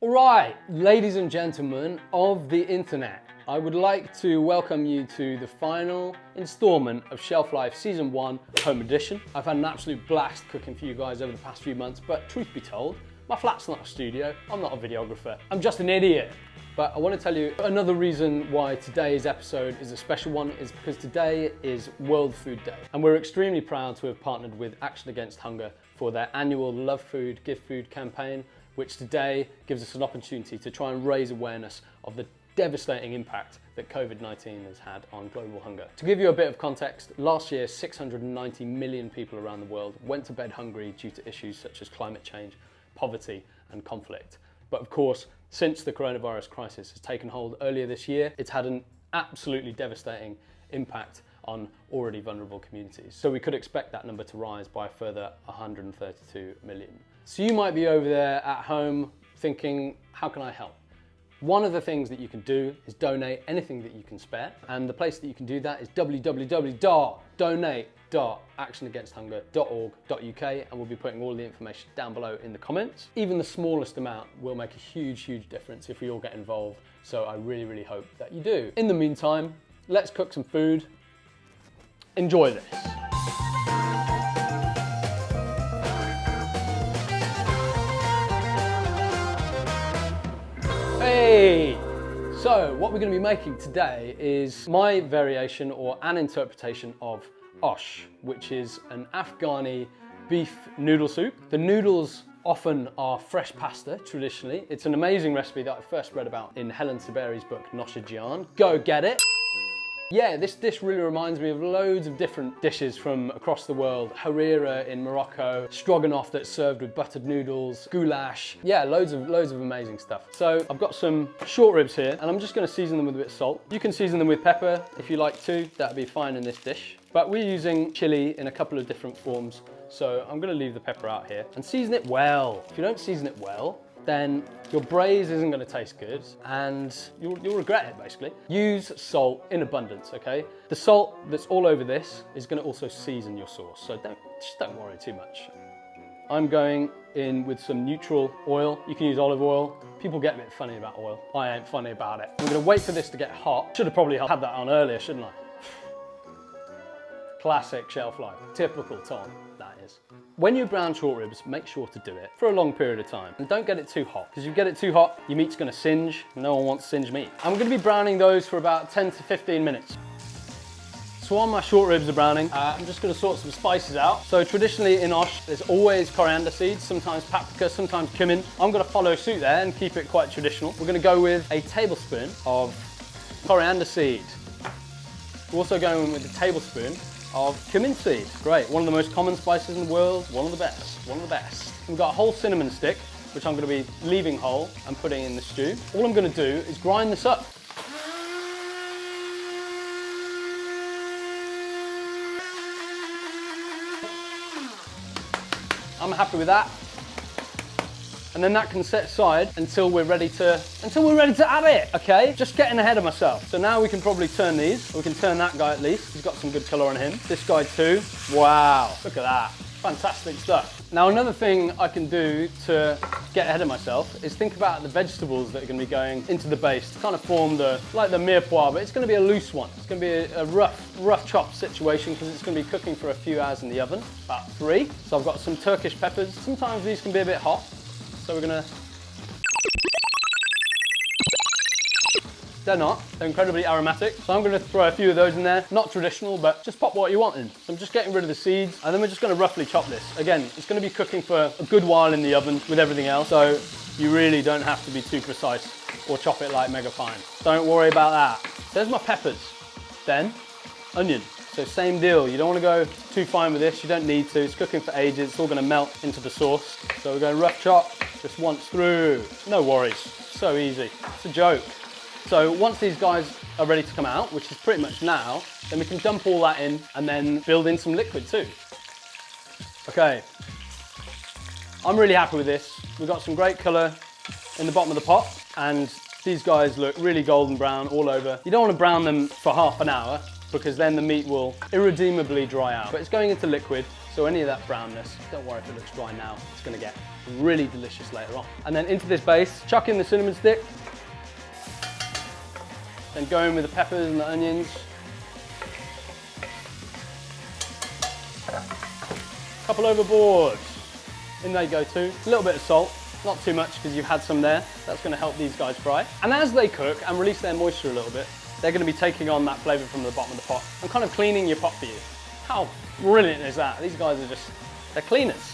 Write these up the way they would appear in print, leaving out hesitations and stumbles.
Alright, ladies and gentlemen of the internet, I would like to welcome you to the final installment of Shelf Life Season 1 Home Edition. I've had an absolute blast cooking for you guys over the past few months, but truth be told, my flat's not a studio, I'm not a videographer, I'm just an idiot. But I want to tell you another reason why today's episode is a special one is because today is World Food Day. And we're extremely proud to have partnered with Action Against Hunger for their annual Love Food, Give Food campaign, which today gives us an opportunity to try and raise awareness of the devastating impact that COVID-19 has had on global hunger. To give you a bit of context, last year 690 million people around the world went to bed hungry due to issues such as climate change, poverty and conflict. But of course, since the coronavirus crisis has taken hold earlier this year, it's had an absolutely devastating impact on already vulnerable communities. So we could expect that number to rise by a further 132 million. So you might be over there at home thinking, how can I help? One of the things that you can do is donate anything that you can spare. And the place that you can do that is www.donate.actionagainsthunger.org.uk, and we'll be putting all the information down below in the comments. Even the smallest amount will make a huge, huge difference if we all get involved. So I really, really hope that you do. In the meantime, let's cook some food. Enjoy this. Hey! So what we're going to be making today is my variation or an interpretation of osh, which is an Afghani beef noodle soup. The noodles often are fresh pasta, traditionally. It's an amazing recipe that I first read about in Helen Siberi's book, Nosha Jian. Go get it! Yeah, this dish really reminds me of loads of different dishes from across the world. Harira in Morocco, stroganoff that's served with buttered noodles, goulash. Yeah, loads of amazing stuff. So I've got some short ribs here and I'm just gonna season them with a bit of salt. You can season them with pepper if you like to, that'd be fine in this dish. But we're using chili in a couple of different forms. So I'm gonna leave the pepper out here and season it well. If you don't season it well, then your braise isn't going to taste good and you'll regret it basically. Use salt in abundance, okay? The salt that's all over this is going to also season your sauce, so just don't worry too much. I'm going in with some neutral oil. You can use olive oil. People get a bit funny about oil. I ain't funny about it. I'm going to wait for this to get hot. Should have probably had that on earlier, shouldn't I? Classic shelf life. Typical Tom, that is. When you brown short ribs, make sure to do it for a long period of time. And don't get it too hot, because if you get it too hot, your meat's gonna singe. No one wants singed meat. I'm gonna be browning those for about 10 to 15 minutes. So while my short ribs are browning, I'm just gonna sort some spices out. So traditionally in osh, there's always coriander seeds, sometimes paprika, sometimes cumin. I'm gonna follow suit there and keep it quite traditional. We're gonna go with a tablespoon of coriander seed. We're also going in with a tablespoon of cumin seed. Great, one of the most common spices in the world, one of the best, one of the best. We've got a whole cinnamon stick, which I'm gonna be leaving whole and putting in the stew. All I'm gonna do is grind this up. I'm happy with that. And then that can set aside until we're ready to add it, okay? Just getting ahead of myself. So now we can probably turn these. We can turn that guy at least. He's got some good color on him. This guy too. Wow, look at that. Fantastic stuff. Now another thing I can do to get ahead of myself is think about the vegetables that are gonna be going into the base to kind of form like the mirepoix, but it's gonna be a loose one. It's gonna be a rough chop situation because it's gonna be cooking for a few hours in the oven, about 3. So I've got some Turkish peppers. Sometimes these can be a bit hot. So we're gonna, they're not, they're incredibly aromatic. So I'm gonna throw a few of those in there. Not traditional, but just pop what you want in. So I'm just getting rid of the seeds and then we're just gonna roughly chop this. Again, it's gonna be cooking for a good while in the oven with everything else. So you really don't have to be too precise or chop it like mega fine. Don't worry about that. There's my peppers. Then, onion. So same deal, you don't want to go too fine with this, you don't need to, it's cooking for ages, it's all going to melt into the sauce. So we're going rough chop, just once through, no worries, so easy, it's a joke. So once these guys are ready to come out, which is pretty much now, then we can dump all that in and then build in some liquid too. Okay, I'm really happy with this. We've got some great colour in the bottom of the pot and these guys look really golden brown all over. You don't want to brown them for half an hour, because then the meat will irredeemably dry out. But it's going into liquid, So any of that brownness, don't worry if it looks dry now, it's gonna get really delicious later on. And then into this base, chuck in the cinnamon stick, then go in with the peppers and the onions. Couple overboard. In they go too. A little bit of salt, not too much because you've had some there. That's gonna help these guys fry. And as they cook and release their moisture a little bit, they're gonna be taking on that flavor from the bottom of the pot and kind of cleaning your pot for you. How brilliant is that? These guys are just, they're cleaners.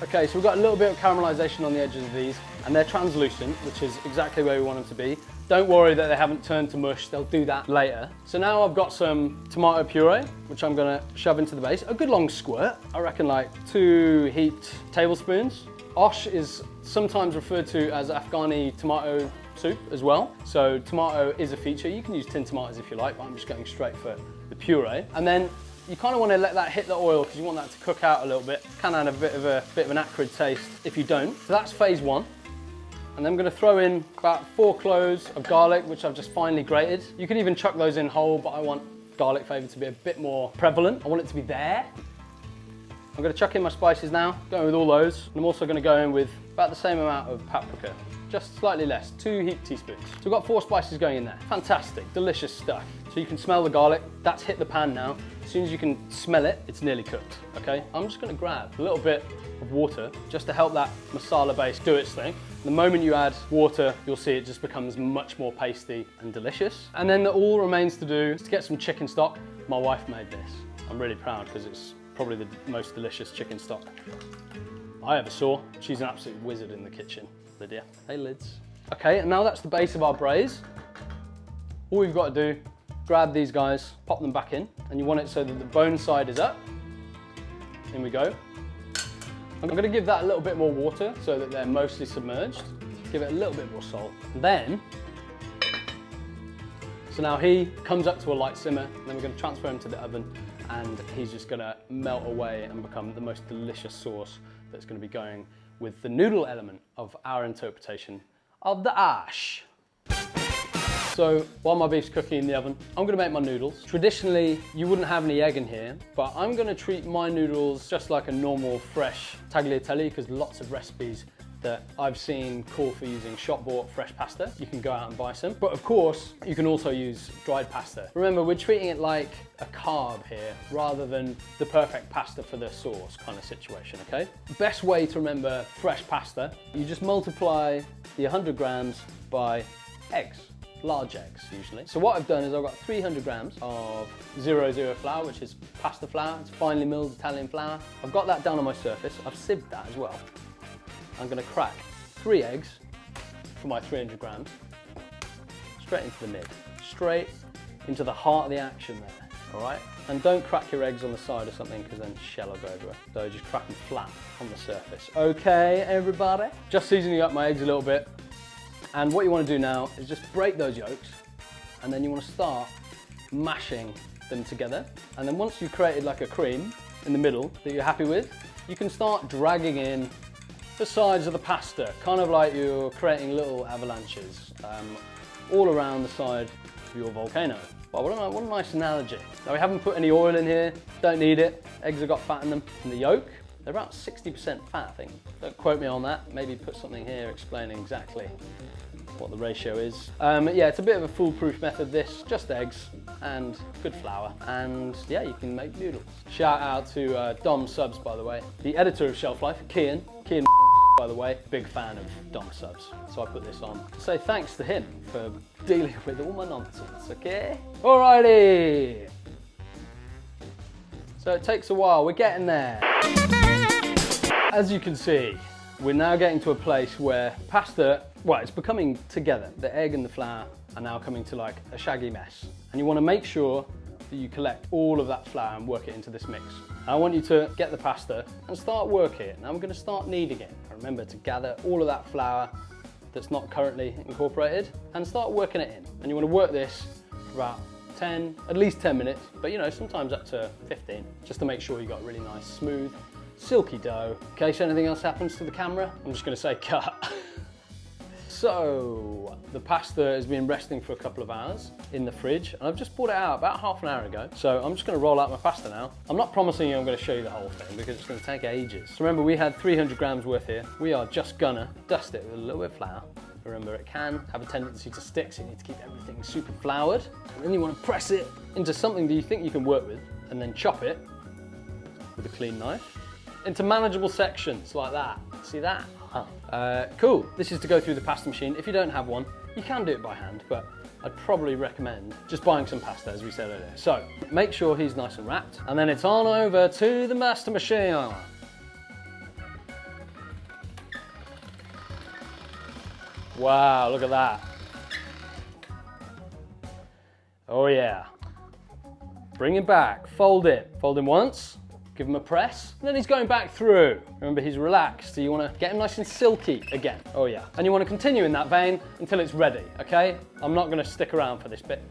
Okay, so we've got a little bit of caramelization on the edges of these, and they're translucent, which is exactly where we want them to be. Don't worry that they haven't turned to mush, they'll do that later. So now I've got some tomato puree, which I'm gonna shove into the base. A good long squirt, I reckon like 2 heaped tablespoons. Osh is sometimes referred to as Afghani tomato soup as well. So tomato is a feature. You can use tinned tomatoes if you like, but I'm just going straight for the puree. And then you kind of want to let that hit the oil because you want that to cook out a little bit. Can add a bit of an acrid taste if you don't. So that's phase 1. And then I'm going to throw in about 4 cloves of garlic, which I've just finely grated. You can even chuck those in whole, but I want garlic flavour to be a bit more prevalent. I want it to be there. I'm going to chuck in my spices now, going with all those. And I'm also going to go in with about the same amount of paprika, just slightly less, 2 heaped teaspoons. So we've got 4 spices going in there. Fantastic, delicious stuff. So you can smell the garlic, that's hit the pan now. As soon as you can smell it, it's nearly cooked, okay? I'm just gonna grab a little bit of water just to help that masala base do its thing. The moment you add water, you'll see it just becomes much more pasty and delicious. And then all remains to do is to get some chicken stock. My wife made this. I'm really proud because it's probably the most delicious chicken stock I ever saw. She's an absolute wizard in the kitchen, Lydia. Hey, Lids. Okay, and now that's the base of our braise. All we've got to do, grab these guys, pop them back in, and you want it so that the bone side is up. In we go. I'm going to give that a little bit more water so that they're mostly submerged. Give it a little bit more salt. And then, so now he comes up to a light simmer, and then we're going to transfer him to the oven, and he's just going to melt away and become the most delicious sauce that's going to be going with the noodle element of our interpretation of the ash. So while my beef's cooking in the oven, I'm gonna make my noodles. Traditionally, you wouldn't have any egg in here, but I'm gonna treat my noodles just like a normal fresh tagliatelle because lots of recipes that I've seen call for using shop-bought fresh pasta. You can go out and buy some. But of course, you can also use dried pasta. Remember, we're treating it like a carb here rather than the perfect pasta for the sauce kind of situation, okay? Best way to remember fresh pasta, you just multiply the 100 grams by eggs. Large eggs usually. So what I've done is I've got 300 grams of 00 flour, which is pasta flour. It's finely milled Italian flour. I've got that down on my surface. I've sieved that as well. I'm gonna crack 3 eggs for my 300 grams, straight into the mid, straight into the heart of the action there, all right? And don't crack your eggs on the side or something because then shell will go everywhere. So just crack them flat on the surface. Okay, everybody? Just seasoning up my eggs a little bit. And what you want to do now is just break those yolks, and then you want to start mashing them together. And then once you've created like a cream in the middle that you're happy with, you can start dragging in the sides of the pasta, kind of like you're creating little avalanches all around the side of your volcano. Wow, what a nice analogy. Now we haven't put any oil in here, don't need it. Eggs have got fat in them. And the yolk, they're about 60% fat, I think. Don't quote me on that. Maybe put something here explaining exactly what the ratio is. Yeah, it's a bit of a foolproof method this. Just eggs and good flour. And yeah, you can make noodles. Shout out to Dom Subs, by the way. The editor of Shelf Life, Kian, by the way, big fan of Dom Subs. So I put this on to say thanks to him for dealing with all my nonsense, okay? Alrighty. So it takes a while, we're getting there. As you can see, we're now getting to a place where pasta, well, it's becoming together. The egg and the flour are now coming to like a shaggy mess. And you want to make sure that you collect all of that flour and work it into this mix. I want you to get the pasta and start working it. Now we're going to start kneading it. Remember to gather all of that flour that's not currently incorporated and start working it in. And you want to work this for about at least 10 minutes, but you know, sometimes up to 15, just to make sure you got a really nice, smooth, silky dough. In case anything else happens to the camera, I'm just going to say cut. So the pasta has been resting for a couple of hours in the fridge, and I've just brought it out about half an hour ago. So I'm just going to roll out my pasta now. I'm not promising you I'm going to show you the whole thing because it's going to take ages. So remember, we had 300 grams worth here. We are just gonna dust it with a little bit of flour. Remember, it can have a tendency to stick, so you need to keep everything super floured. And then you want to press it into something that you think you can work with, and then chop it with a clean knife into manageable sections like that. See that? Cool. This is to go through the pasta machine. If you don't have one, you can do it by hand, but I'd probably recommend just buying some pasta, as we said earlier. So make sure he's nice and wrapped, and then it's on over to the pasta machine. Wow, look at that. Oh yeah. Bring him back, fold him. Fold him once, give him a press, and then he's going back through. Remember, he's relaxed, so you want to get him nice and silky again. Oh yeah. And you want to continue in that vein until it's ready, okay? I'm not going to stick around for this bit.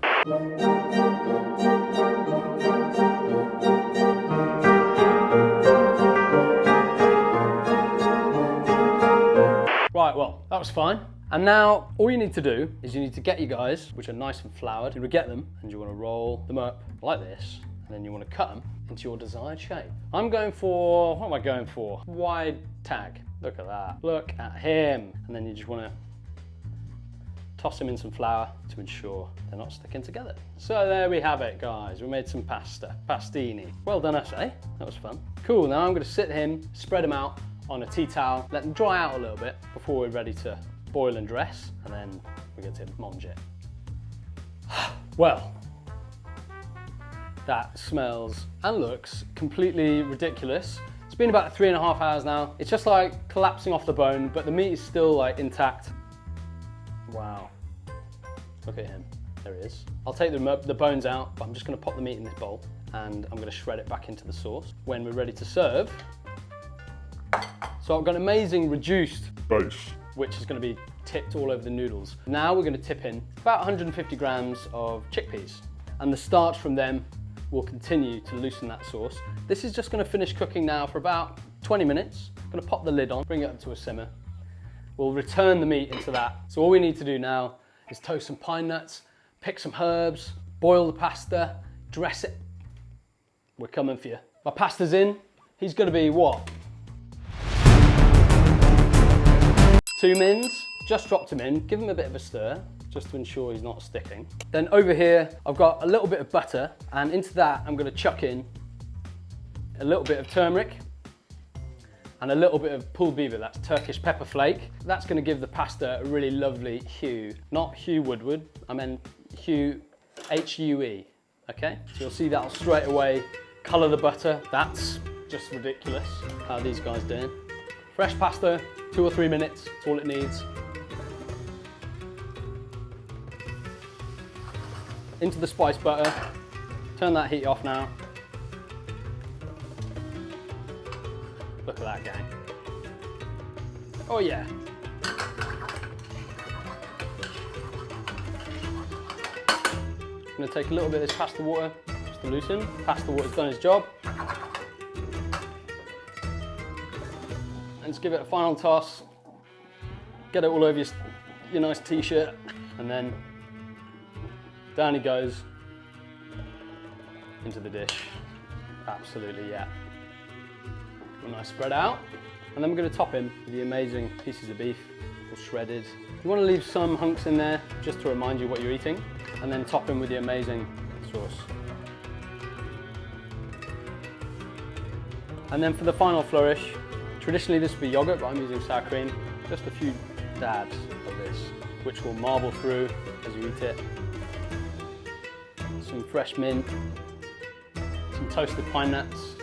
Right, well, that was fine. And now all you need to do is you need to get your guys, which are nice and floured, you get them and you want to roll them up like this, and then you want to cut them into your desired shape. I'm going for, what am I going for? Wide tag. Look at that. Look at him. And then you just want to toss them in some flour to ensure they're not sticking together. So there we have it, guys. We made some pasta, pastini. Well done us, eh? That was fun. Cool, now I'm going to sit him, spread them out on a tea towel, let them dry out a little bit before we're ready to boil and dress, and then we get to mange it. Well, that smells and looks completely ridiculous. It's been about 3.5 hours now. It's just like collapsing off the bone, but the meat is still like intact. Wow, look at him, there he is. I'll take the bones out, but I'm just gonna pop the meat in this bowl, and I'm gonna shred it back into the sauce when we're ready to serve. So I've got an amazing reduced base, which is going to be tipped all over the noodles. Now we're going to tip in about 150 grams of chickpeas, and the starch from them will continue to loosen that sauce. This is just going to finish cooking now for about 20 minutes. I'm going to pop the lid on, bring it up to a simmer. We'll return the meat into that. So all we need to do now is toast some pine nuts, pick some herbs, boil the pasta, dress it. We're coming for you. My pasta's in. He's going to be what? 2 mins, just dropped him in, give him a bit of a stir, just to ensure he's not sticking. Then over here, I've got a little bit of butter, and into that, I'm gonna chuck in a little bit of turmeric, and a little bit of pulled beaver, that's Turkish pepper flake. That's gonna give the pasta a really lovely hue. Not Hugh Woodward, I meant hue, H-U-E, okay? So you'll see that'll straight away color the butter. That's just ridiculous how these guys doing. Fresh pasta, 2 or 3 minutes, that's all it needs. Into the spice butter, turn that heat off now. Look at that, gang. Oh yeah. I'm gonna take a little bit of this pasta water, just to loosen. Pasta water's done its job. And just give it a final toss. Get it all over your nice t-shirt, and then down he goes into the dish. Absolutely, yeah. A nice spread out, and then we're going to top him with the amazing pieces of beef, all shredded. You want to leave some hunks in there just to remind you what you're eating, and then top him with the amazing sauce. And then for the final flourish, traditionally this would be yogurt, but I'm using sour cream. Just a few dabs of this, which will marble through as you eat it. Some fresh mint, some toasted pine nuts.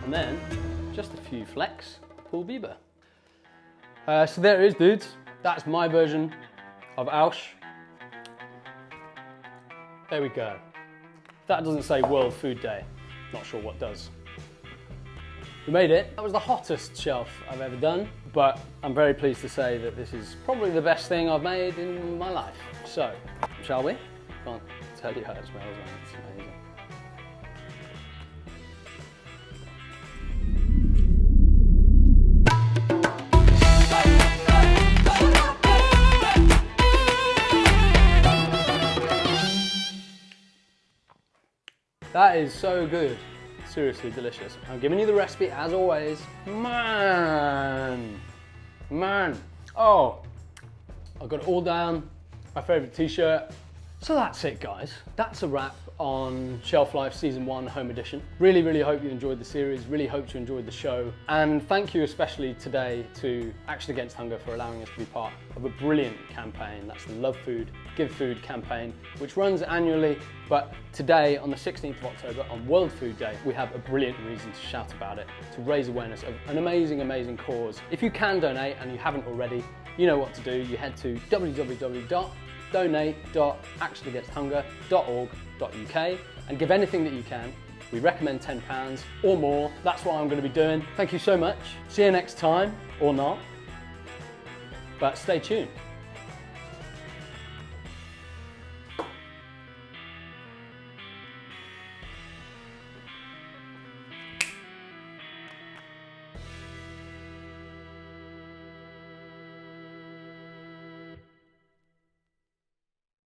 And then just a few flecks of pulled beaver. So there it is, dudes. That's my version of Ausch. There we go. If that doesn't say World Food Day, not sure what does. We made it. That was the hottest shelf I've ever done, but I'm very pleased to say that this is probably the best thing I've made in my life. So, shall we? Can't tell you how it smells, man. It's amazing. That is so good. Seriously delicious. I'm giving you the recipe as always. Man. Oh, I got it all down. My favorite t-shirt. So that's it, guys. That's a wrap on Shelf Life Season 1 Home Edition. Really, really hope you enjoyed the series, really hope you enjoyed the show. And thank you especially today to Action Against Hunger for allowing us to be part of a brilliant campaign. That's the Love Food, Give Food campaign, which runs annually. But today, on the 16th of October, on World Food Day, we have a brilliant reason to shout about it, to raise awareness of an amazing, amazing cause. If you can donate, and you haven't already, you know what to do. You head to www.donate.actionagainsthunger.org.uk and give anything that you can. We recommend £10 or more. That's what I'm going to be doing. Thank you so much. See you next time, or not, but stay tuned.